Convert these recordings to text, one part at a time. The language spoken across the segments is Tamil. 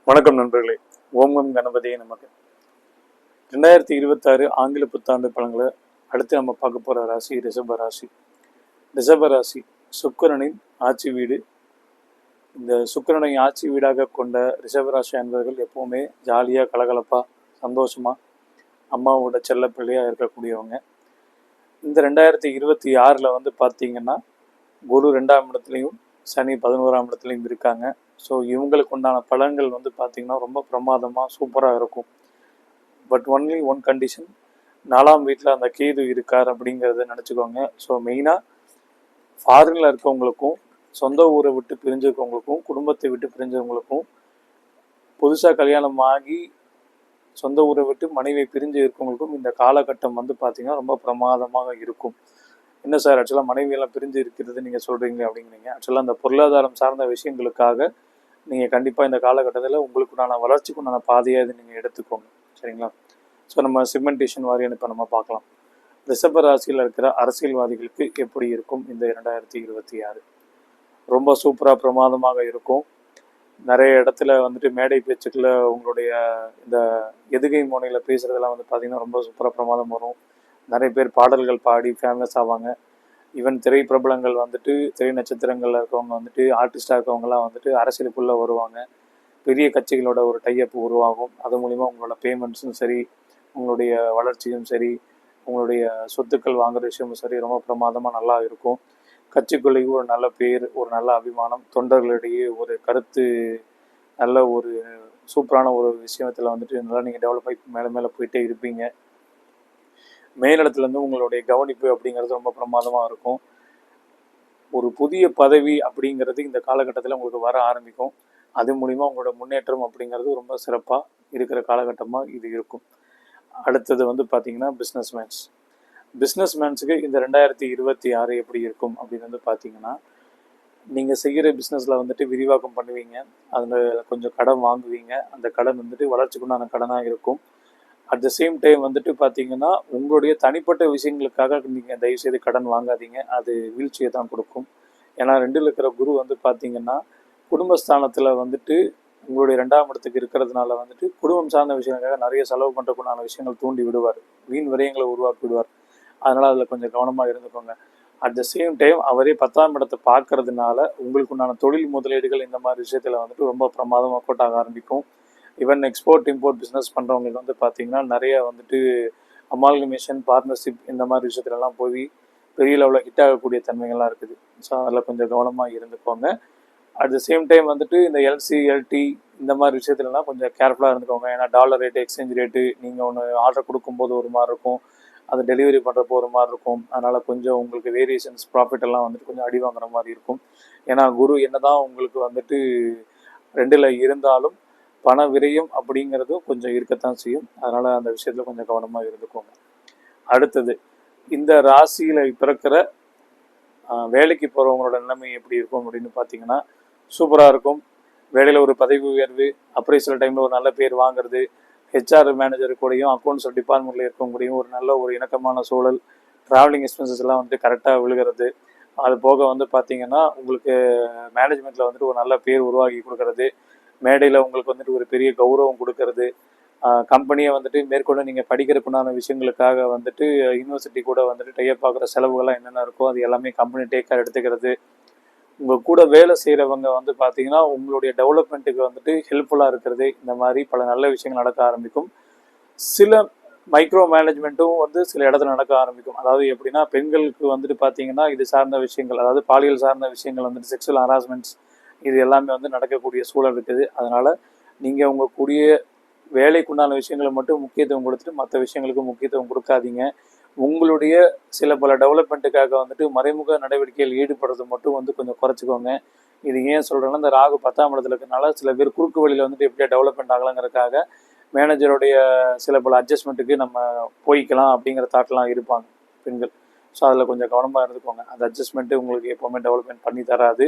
வணக்கம் நண்பர்களே. ஓம் கணபதியே நமக்கு. 2026 ஆங்கில புத்தாண்டு பலன்களை அடுத்து நம்ம பார்க்க போகிற ராசி ரிஷப ராசி. ரிஷப ராசி சுக்கிரனின் ஆட்சி வீடு. இந்த சுக்கிரனை ஆட்சி வீடாக கொண்ட ரிஷபராசி அன்பர்கள் எப்போவுமே ஜாலியாக கலகலப்பாக சந்தோஷமாக அம்மாவோட செல்ல பிள்ளையாக இருக்கக்கூடியவங்க. இந்த 2026 வந்து பார்த்தீங்கன்னா குரு 2ஆம் இடத்துலையும் சனி 11ஆம் இடத்துலையும் இருக்காங்க. ஸோ இவங்களுக்கு உண்டான பலன்கள் வந்து பார்த்திங்கன்னா ரொம்ப பிரமாதமாக சூப்பராக இருக்கும். பட் ஒன்லி ஒன் கண்டிஷன், 4ஆம் வீட்டில் அந்த கேது இருக்கார் அப்படிங்கிறத நினச்சிக்கோங்க. ஸோ மெயினாக ஃபாரினில் இருக்கவங்களுக்கும், சொந்த ஊரை விட்டு பிரிஞ்சிருக்கவங்களுக்கும், குடும்பத்தை விட்டு பிரிஞ்சவங்களுக்கும், புதுசாக கல்யாணம் ஆகி சொந்த ஊரை விட்டு மனைவியை பிரிஞ்சு இருக்கவங்களுக்கும் இந்த காலகட்டம் வந்து பார்த்திங்கன்னா ரொம்ப பிரமாதமாக இருக்கும். என்ன சார் ஆக்சுவலாக மனைவியெல்லாம் பிரிஞ்சு இருக்கிறது நீங்கள் சொல்கிறீங்க அப்படிங்கிறீங்க. ஆக்சுவலாக அந்த பொருளாதாரம் சார்ந்த விஷயங்களுக்காக நீங்கள் கண்டிப்பாக இந்த காலகட்டத்தில் உங்களுக்குண்டான வளர்ச்சிக்குண்டான பாதையாக இது நீங்கள் எடுத்துக்கோங்க, சரிங்களா? ஸோ நம்ம செக்மெண்டேஷன் வாரியான இப்போ நம்ம பார்க்கலாம். ரிஷப ராசியில் இருக்கிற அரசியல்வாதிகளுக்கு எப்படி இருக்கும் இந்த 2026? ரொம்ப சூப்பராக பிரமாதமாக இருக்கும். நிறைய இடத்துல வந்துட்டு மேடை பேச்சுக்களை உங்களுடைய இந்த எதுகை முனையில் பேசுகிறதெல்லாம் வந்து பார்த்திங்கன்னா ரொம்ப சூப்பராக பிரமாதம் வரும். நிறைய பேர் பாடல்கள் பாடி ஃபேமஸ் ஆவாங்க. ஈவன் திரை பிரபலங்கள் வந்துட்டு திரை நட்சத்திரங்களில் இருக்கவங்க வந்துட்டு ஆர்டிஸ்டாக இருக்கவங்கலாம் வந்துட்டு அரசியலுக்குள்ளே வருவாங்க. பெரிய கட்சிகளோட ஒரு டைஅப் உருவாகும். அது மூலிமா உங்களோட பேமெண்ட்ஸும் சரி, உங்களுடைய வளர்ச்சியும் சரி, உங்களுடைய சொத்துக்கள் வாங்குற விஷயமும் சரி ரொம்ப பிரமாதமாக நல்லா இருக்கும். கட்சிக்குள்ளேயும் ஒரு நல்ல பேர், ஒரு நல்ல அபிமானம், தொண்டர்களிடையே ஒரு கருத்து, நல்ல ஒரு சூப்பரான ஒரு விஷயத்தில் வந்துட்டு நல்லா நீங்கள் டெவலப் ஆகி மேலே மேலே போயிட்டே இருப்பீங்க. மேலிடத்துலேருந்து உங்களுடைய கவனிப்பு அப்படிங்கிறது ரொம்ப பிரமாதமாக இருக்கும். ஒரு புதிய பதவி அப்படிங்கிறது இந்த காலகட்டத்தில் உங்களுக்கு வர ஆரம்பிக்கும். அது மூலிமா உங்களோட முன்னேற்றம் அப்படிங்கிறது ரொம்ப சிறப்பாக இருக்கிற காலகட்டமாக இது இருக்கும். அடுத்தது வந்து பார்த்திங்கன்னா பிஸ்னஸ்மேன்ஸுக்கு இந்த 2026 எப்படி இருக்கும் அப்படின்னு வந்து பார்த்திங்கன்னா, நீங்கள் செய்கிற பிஸ்னஸில் வந்துட்டு விரிவாக்கம் பண்ணுவீங்க. அதில் கொஞ்சம் கடன் வாங்குவீங்க. அந்த கடன் வந்துட்டு வளர்ச்சிக்குண்டான கடனாக இருக்கும். அட் த சேம் டைம் வந்துட்டு பார்த்தீங்கன்னா உங்களுடைய தனிப்பட்ட விஷயங்களுக்காக நீங்கள் தயவுசெய்து கடன் வாங்காதீங்க. அது வீழ்ச்சியை தான் கொடுக்கும். ஏன்னா 2ல் இருக்கிற குரு வந்து பார்த்தீங்கன்னா குடும்பஸ்தானத்தில் வந்துட்டு உங்களுடைய 2ஆம் இடத்துக்கு இருக்கிறதுனால வந்துட்டு குடும்பம் சார்ந்த விஷயங்களுக்காக நிறைய செலவு பண்ணுறதுக்குண்டான விஷயங்கள் தூண்டி விடுவார். வீண் விரயங்களை உருவாக்கி விடுவார். அதனால் அதில் கொஞ்சம் கவனமாக இருந்துக்கோங்க. அட் த சேம் டைம் அவரே 10ஆம் இடத்தை பார்க்கறதுனால உங்களுக்கு உண்டான தொழில் முதலீடுகள் இந்த மாதிரி விஷயத்தில் வந்துட்டு ரொம்ப பிரமாதமாக கொட்டாக ஆரம்பிக்கும். ஈவன் எக்ஸ்போர்ட் இம்போர்ட் பிஸ்னஸ் பண்ணுறவங்களுக்கு வந்து பார்த்திங்கன்னா நிறைய வந்துட்டு அமால்கமேஷன், பார்ட்னர்ஷிப் இந்த மாதிரி விஷயத்துலலாம் போய் பெரிய லெவலில் ஹிட் ஆகக்கூடிய தன்மைகள்லாம் இருக்குது. ஸோ அதில் கொஞ்சம் கவனமாக இருந்துக்கோங்க. அட் த சேம் டைம் வந்துட்டு இந்த எல்சி, எல்டி இந்த மாதிரி விஷயத்துலலாம் கொஞ்சம் கேர்ஃபுல்லாக இருந்துக்கோங்க. ஏன்னா டாலர் ரேட்டு, எக்ஸ்சேஞ்ச் ரேட்டு நீங்கள் ஒன்று ஆர்டர் கொடுக்கும்போது ஒரு மாதிரி இருக்கும், அதை டெலிவரி பண்ணுறப்போ ஒரு மாதிரி இருக்கும். அதனால் கொஞ்சம் உங்களுக்கு வேரியேஷன்ஸ், ப்ராஃபிட் எல்லாம் வந்துட்டு கொஞ்சம் அடி வாங்குற மாதிரி இருக்கும். ஏன்னா குரு என்ன தான் உங்களுக்கு வந்துட்டு 2ல் இருந்தாலும் பண விரயம் அப்படிங்கிறதும் கொஞ்சம் இருக்கத்தான் செய்யும். அதனால் அந்த விஷயத்தில் கொஞ்சம் கவனமாக இருந்துக்கோங்க. அடுத்தது இந்த ராசியில் பிறக்கிற வேலைக்கு போகிறவங்களோட நிலைமை எப்படி இருக்கும் அப்படின்னு பார்த்தீங்கன்னா சூப்பராக இருக்கும். வேலையில் ஒரு பதவி உயர்வு, அப்புறம் சில டைமில் ஒரு நல்ல பேர் வாங்குறது, ஹெச்ஆர் மேனேஜர் கூடயும் அக்கௌண்ட்ஸ் டிபார்ட்மெண்ட்டில் இருக்கவங்களையும் ஒரு நல்ல ஒரு இணக்கமான சூழல், ட்ராவலிங் எக்ஸ்பென்சஸ் எல்லாம் வந்துட்டு கரெக்டாக விழுகிறது. அது போக வந்து பார்த்திங்கன்னா உங்களுக்கு மேனேஜ்மெண்ட்டில் வந்துட்டு ஒரு நல்ல பேர் உருவாக்கி கொடுக்கறது, மேடையில் உங்களுக்கு வந்துட்டு ஒரு பெரிய கௌரவம் கொடுக்கறது, கம்பெனியை வந்துட்டு மேற்கொண்டு நீங்கள் படிக்கிறதுக்குண்டான விஷயங்களுக்காக வந்துட்டு யூனிவர்சிட்டி கூட வந்துட்டு டைப் ஆகிற செலவுகள்லாம் என்னென்ன இருக்கோ அது எல்லாமே கம்பெனி டேக்காக எடுத்துக்கிறது. உங்கள் கூட வேலை செய்கிறவங்க வந்து பார்த்தீங்கன்னா உங்களுடைய டெவலப்மெண்ட்டுக்கு வந்துட்டு ஹெல்ப்ஃபுல்லாக இருக்கிறது. இந்த மாதிரி பல நல்ல விஷயங்கள் நடக்க ஆரம்பிக்கும். சில மைக்ரோ மேனேஜ்மெண்ட்டும் வந்து சில இடத்துல நடக்க ஆரம்பிக்கும். அதாவது எப்படின்னா பெண்களுக்கு வந்துட்டு பார்த்தீங்கன்னா இது சார்ந்த விஷயங்கள், அதாவது பாலியல் சார்ந்த விஷயங்கள் வந்துட்டு செக்ஷுவல் ஹராஸ்மெண்ட்ஸ் இது எல்லாமே வந்து நடக்கக்கூடிய சூழல் இருக்குது. அதனால் நீங்கள் உங்கள் கூடிய வேலைக்குண்டான விஷயங்களை மட்டும் முக்கியத்துவம் கொடுத்துட்டு மற்ற விஷயங்களுக்கு முக்கியத்துவம் கொடுக்காதீங்க. உங்களுடைய சில பல டெவலப்மெண்ட்டுக்காக வந்துட்டு மறைமுக நடவடிக்கையில் ஈடுபடுறது மட்டும் வந்து கொஞ்சம் குறைச்சிக்கோங்க. இது ஏன் சொல்கிறேன்னா இந்த ராகு 10ஆம் இடத்துல இருக்கிறதுனால சில பேர் குறுக்கு வழியில் வந்துட்டு எப்படியா டெவலப்மெண்ட் ஆகலாங்கிறதுக்காக மேனேஜருடைய சில பல அட்ஜஸ்ட்மெண்ட்டுக்கு நம்ம போய்க்கலாம் அப்படிங்கிற தாட்லாம் இருப்பாங்க பெண்கள். ஸோ அதில் கொஞ்சம் கவனமாக இருந்துக்கோங்க. அந்த அட்ஜஸ்ட்மெண்ட்டு உங்களுக்கு எப்போவுமே டெவலப்மெண்ட் பண்ணி தராது.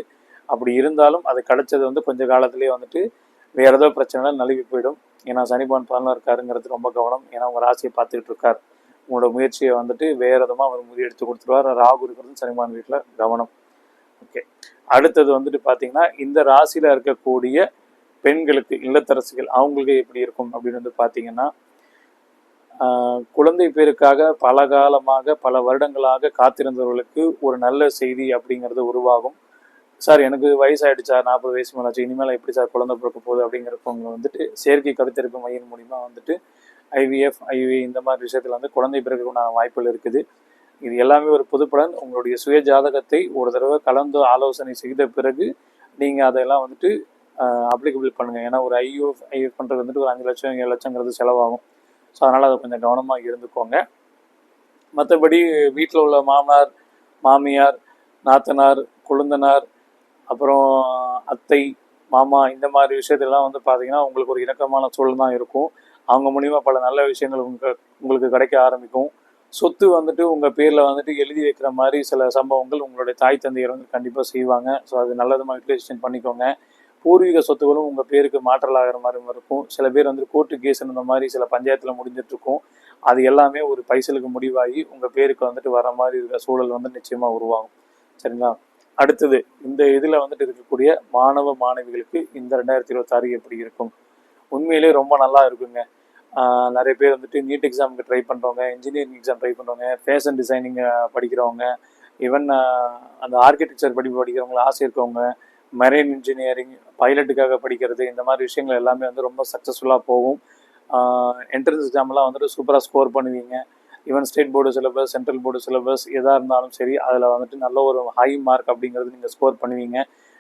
அப்படி இருந்தாலும் அது கிடைச்சது வந்து கொஞ்சம் காலத்துலேயே வந்துட்டு வேறு ஏதோ பிரச்சனை நழுவி போயிடும். ஏன்னா சனிபான் 11 இருக்காருங்கிறது ரொம்ப கவனம். ஏன்னா உங்கள் ராசியை பார்த்துக்கிட்டு இருக்கார். உங்களோட முயற்சியை வந்துட்டு வேறு விதமாக அவர் முறியடித்து கொடுத்துருவார். ராகு இருக்கிறது சனிபான் வீட்டில் கவனம். ஓகே, அடுத்தது வந்துட்டு பார்த்தீங்கன்னா இந்த ராசியில் இருக்கக்கூடிய பெண்களுக்கு, இல்லத்தரசிகள் அவங்களுக்கு எப்படி இருக்கும் அப்படின்னு வந்து பார்த்தீங்கன்னா, குழந்தை பேருக்காக பல காலமாக பல வருடங்களாக காத்திருந்தவர்களுக்கு ஒரு நல்ல செய்தி அப்படிங்கிறது உருவாகும். சார் எனக்கு வயசாயிடுச்சா, 40 வயசு மேலாச்சு, இனிமேல் எப்படி சார் குழந்தை பிறக்க போகுது அப்படிங்கிறவங்க வந்துட்டு செயற்கை கருத்தரிப்பு மையம் மூலிமா வந்துட்டு ஐவிஎஃப், ஐவி இந்த மாதிரி விஷயத்தில் வந்து குழந்தை பிறகுண்டான வாய்ப்புகள் இருக்குது. இது எல்லாமே ஒரு பொதுப்பலன். உங்களுடைய சுய ஜாதகத்தை ஒரு தடவை கலந்து ஆலோசனை செய்த பிறகு நீங்கள் அதெல்லாம் வந்துட்டு அப்ளிகபிள் பண்ணுங்கள். ஏன்னா ஒரு ஐவிஎஃப் பண்ணுறது வந்துட்டு ஒரு 5 லட்சம் 7 லட்சங்கிறது செலவாகும். ஸோ அதனால் அதை கொஞ்சம் கவனமாக இருந்துக்கோங்க. மற்றபடி வீட்டில் உள்ள மாமனார், மாமியார், நாத்தனார், கொழுந்தனார், அப்புறம் அத்தை, மாமா இந்த மாதிரி விஷயத்தெல்லாம் வந்து பார்த்தீங்கன்னா உங்களுக்கு ஒரு இணக்கமான சூழல் தான் இருக்கும். அவங்க மூலிமா பல நல்ல விஷயங்கள் உங்களுக்கு கிடைக்க ஆரம்பிக்கும். சொத்து வந்துட்டு உங்கள் பேரில் வந்துட்டு எழுதி வைக்கிற மாதிரி சில சம்பவங்கள் உங்களுடைய தாய் தந்தையர் வந்து கண்டிப்பாக செய்வாங்க. ஸோ அது நல்லதுமாக யூட்டிலைசேஷன் பண்ணிக்கோங்க. பூர்வீக சொத்துக்களும் உங்கள் பேருக்கு மாற்றல் ஆகிற மாதிரி இருக்கும். சில பேர் வந்து கோர்ட்டு கேஸ் இந்த மாதிரி சில பஞ்சாயத்தில் முடிஞ்சிட்ருக்கும். அது எல்லாமே ஒரு பைசலுக்கு முடிவாகி உங்கள் பேருக்கு வந்துட்டு வர மாதிரி இருக்கிற சூழல் வந்து நிச்சயமாக உருவாகும். சரிங்களா? அடுத்தது இந்த இதில் வந்துட்டு இருக்கக்கூடிய மாணவ மாணவிகளுக்கு இந்த 2026 எப்படி இருக்கும்? உண்மையிலே ரொம்ப நல்லா இருக்குங்க. நிறைய பேர் வந்துட்டு நீட் எக்ஸாமுக்கு ட்ரை பண்ணுறவங்க, இன்ஜினியரிங் எக்ஸாம் ட்ரை பண்ணுறவங்க, ஃபேஷன் டிசைனிங் படிக்கிறவங்க, ஈவன் அந்த ஆர்கிடெக்சர் படிக்கிறவங்கள ஆசை இருக்கவங்க, மெரைன் இன்ஜினியரிங், பைலட்டுக்காக படிக்கிறது, இந்த மாதிரி விஷயங்கள் எல்லாமே வந்து ரொம்ப சக்ஸஸ்ஃபுல்லாக போகும். என்ட்ரன்ஸ் எக்ஸாம்லாம் வந்துட்டு சூப்பராக ஸ்கோர் பண்ணுவீங்க. Even state board syllabus, central board syllabus எதாக இருந்தாலும் சரி, அதில் வந்துட்டு நல்ல ஒரு ஹை மார்க் அப்படிங்கிறது நீங்கள் ஸ்கோர் பண்ணுவீங்க.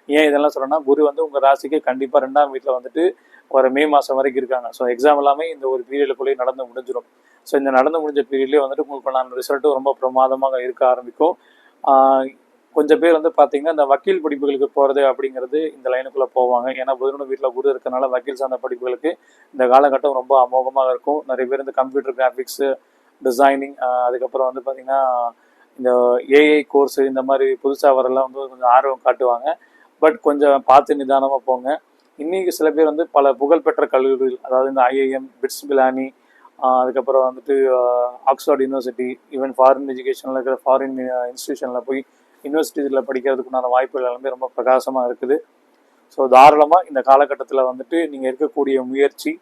ஏன் இதெல்லாம் சொல்கிறேன்னா, குரு வந்து உங்கள் ராசிக்கு கண்டிப்பாக 2ஆம் வீட்டில் வந்துட்டு ஒரு மே மாதம் வரைக்கும் இருக்காங்க. ஸோ எக்ஸாம் எல்லாமே இந்த ஒரு பீரியடுக்குள்ளேயே நடந்து முடிஞ்சிடும். ஸோ இந்த நடந்து முடிஞ்ச பீரியட்லேயே வந்துட்டு உங்களுக்கு நான் ரிசல்ட்டும் ரொம்ப பிரமாதமாக இருக்க ஆரம்பிக்கும். கொஞ்சம் பேர் வந்து பார்த்தீங்கன்னா இந்த வக்கீல் படிப்புகளுக்கு போகிறது அப்படிங்கிறது இந்த லைனுக்குள்ளே போவாங்க. ஏன்னா புதனோட வீட்டில் குரு இருக்கிறனால வக்கீல் சார்ந்த படிப்புகளுக்கு இந்த காலகட்டம் ரொம்ப அமோகமாக இருக்கும். நிறைய பேர் இந்த கம்ப்யூட்டர் கிராஃபிக்ஸு, டிசைனிங், அதுக்கப்புறம் வந்து பார்த்திங்கன்னா இந்த ஏஐ கோர்ஸு இந்த மாதிரி புதுசாக வரலாம் வந்து கொஞ்சம் ஆர்வம் காட்டுவாங்க. பட் கொஞ்சம் பார்த்து நிதானமாக போங்க. இன்றைக்கி சில பேர் வந்து பல புகழ்பெற்ற கல்லூரிகள், அதாவது இந்த ஐஐஎம், பிட்ஸ் பிலானி, அதுக்கப்புறம் வந்துட்டு ஆக்ஸ்ஃபோர்ட் யூனிவர்சிட்டி, ஈவன் ஃபாரின் எஜுகேஷனில் இருக்கிற ஃபாரின் இன்ஸ்டியூஷனில் போய் யூனிவர்சிட்டியில் படிக்கிறதுக்குண்டான வாய்ப்புகள் எல்லாமே ரொம்ப பிரகாசமாக இருக்குது. ஸோ தாராளமாக இந்த காலகட்டத்தில் வந்துட்டு நீங்கள் இருக்கக்கூடிய முயற்சி,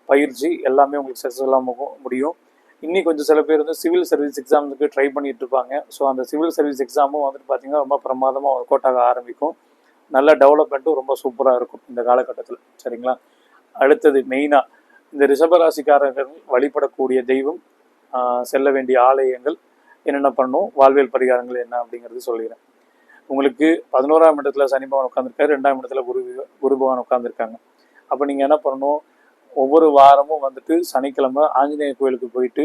பயிற்சி எல்லாமே உங்களுக்கு சக்ஸஸ்ஃபுல்லாக முடியும். இன்னும் கொஞ்சம் சில பேர் வந்து சிவில் சர்வீஸ் எக்ஸாமுக்கு ட்ரை பண்ணிட்டு இருப்பாங்க. ஸோ அந்த சிவில் சர்வீஸ் எக்ஸாமும் வந்துட்டு பார்த்திங்கன்னா ரொம்ப பிரமாதமாக ஒர்க் அவுட் ஆக ஆரம்பிக்கும். நல்ல டெவலப்மெண்ட்டும் ரொம்ப சூப்பராக இருக்கும் இந்த காலகட்டத்தில். சரிங்களா? அடுத்தது மெயினாக இந்த ரிஷபராசிக்காரர்கள் வழிபடக்கூடிய தெய்வம், செல்ல வேண்டிய ஆலயங்கள், என்னென்ன பண்ணணும், வாழ்வியல் பரிகாரங்கள் என்ன அப்படிங்கிறது சொல்லிடுறேன். உங்களுக்கு 11ஆம் இடத்துல சனி பகவான் உட்காந்துருக்காரு, 2ஆம் இடத்துல குரு பகவான் உட்காந்துருக்காங்க. அப்போ நீங்கள் என்ன பண்ணணும், ஒவ்வொரு வாரமும் வந்துட்டு சனிக்கிழமை ஆஞ்சநேயர் கோயிலுக்கு போயிட்டு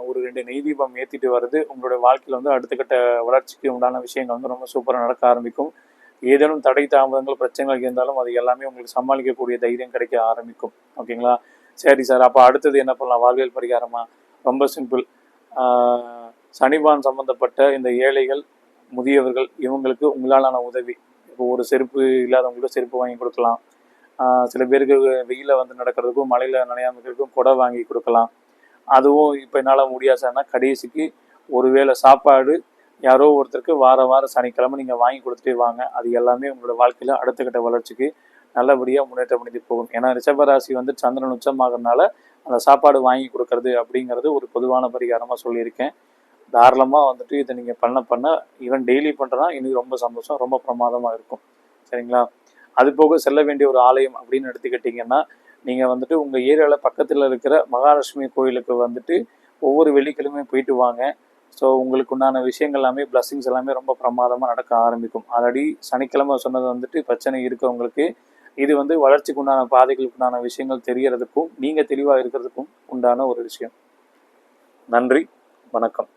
ஒரு 2 நெய் தீபம் ஏற்றிட்டு வர்றது உங்களுடைய வாழ்க்கையில் வந்து அடுத்த கட்ட வளர்ச்சிக்கு உண்டான விஷயங்கள் வந்து ரொம்ப சூப்பராக நடக்க ஆரம்பிக்கும். ஏதேனும் தடை தாமதங்கள் பிரச்சனைகள் இருந்தாலும் அது எல்லாமே உங்களுக்கு சமாளிக்கக்கூடிய தைரியம் கிடைக்க ஆரம்பிக்கும். ஓகேங்களா? சரி சார், அப்போ அடுத்தது என்ன பண்ணலாம், வாழ்வியல் பரிகாரமா? ரொம்ப சிம்பிள். சனிபான் சம்மந்தப்பட்ட இந்த ஏழைகள், முதியவர்கள் இவங்களுக்கு உங்களாலான உதவி. இப்போ ஒரு செருப்பு இல்லாதவங்களுக்கு செருப்பு வாங்கி கொடுக்கலாம். சில பேருக்கு வெயிலில் வந்து நடக்கிறதுக்கும் மழையில் நனையாமல் இருக்கிறதுக்கும் குடை வாங்கி கொடுக்கலாம். அதுவும் இப்போ என்னால் முடியாதுன்னா கடைசிக்கு ஒருவேளை சாப்பாடு யாரோ ஒருத்தருக்கு வாரம் சனிக்கிழமை நீங்கள் வாங்கி கொடுத்துட்டே வாங்க. அது எல்லாமே உங்களோட வாழ்க்கையில் அடுத்த கட்ட வளர்ச்சிக்கு நல்லபடியாக முன்னேற்றம் அடைந்து போகும். ஏன்னா ரிஷபராசி வந்து சந்திரன் உச்சமாகறதுனால அந்த சாப்பாடு வாங்கி கொடுக்கறது அப்படிங்கிறது ஒரு பொதுவான பரிகாரமாக சொல்லியிருக்கேன். தாராளமாக வந்துட்டு இதை நீங்கள் பண்ண ஈவன் டெய்லி பண்ணுறனா இன்னும் ரொம்ப சந்தோஷம், ரொம்ப பிரமாதமாக இருக்கும். சரிங்களா? அது போக செல்ல வேண்டிய ஒரு ஆலயம் அப்படின்னு எடுத்துக்கிட்டிங்கன்னா, நீங்கள் வந்துட்டு உங்கள் ஏரியாவில் பக்கத்தில் இருக்கிற மகாலட்சுமி கோயிலுக்கு வந்துட்டு ஒவ்வொரு வெள்ளிக்கிழமையும் போயிட்டு வாங்க. ஸோ உங்களுக்கு உண்டான விஷயங்கள் எல்லாமே, பிளஸ்ஸிங்ஸ் எல்லாமே ரொம்ப பிரமாதமாக நடக்க ஆரம்பிக்கும். ஆல்ரெடி சனிக்கிழமை சொன்னது வந்துட்டு பிரச்சனை இருக்கவங்களுக்கு இது வந்து வளர்ச்சிக்கு உண்டான பாதைகளுக்கு உண்டான விஷயங்கள் தெரியறதுக்கும் நீங்கள் தெளிவாக இருக்கிறதுக்கும் உண்டான ஒரு விஷயம். நன்றி, வணக்கம்.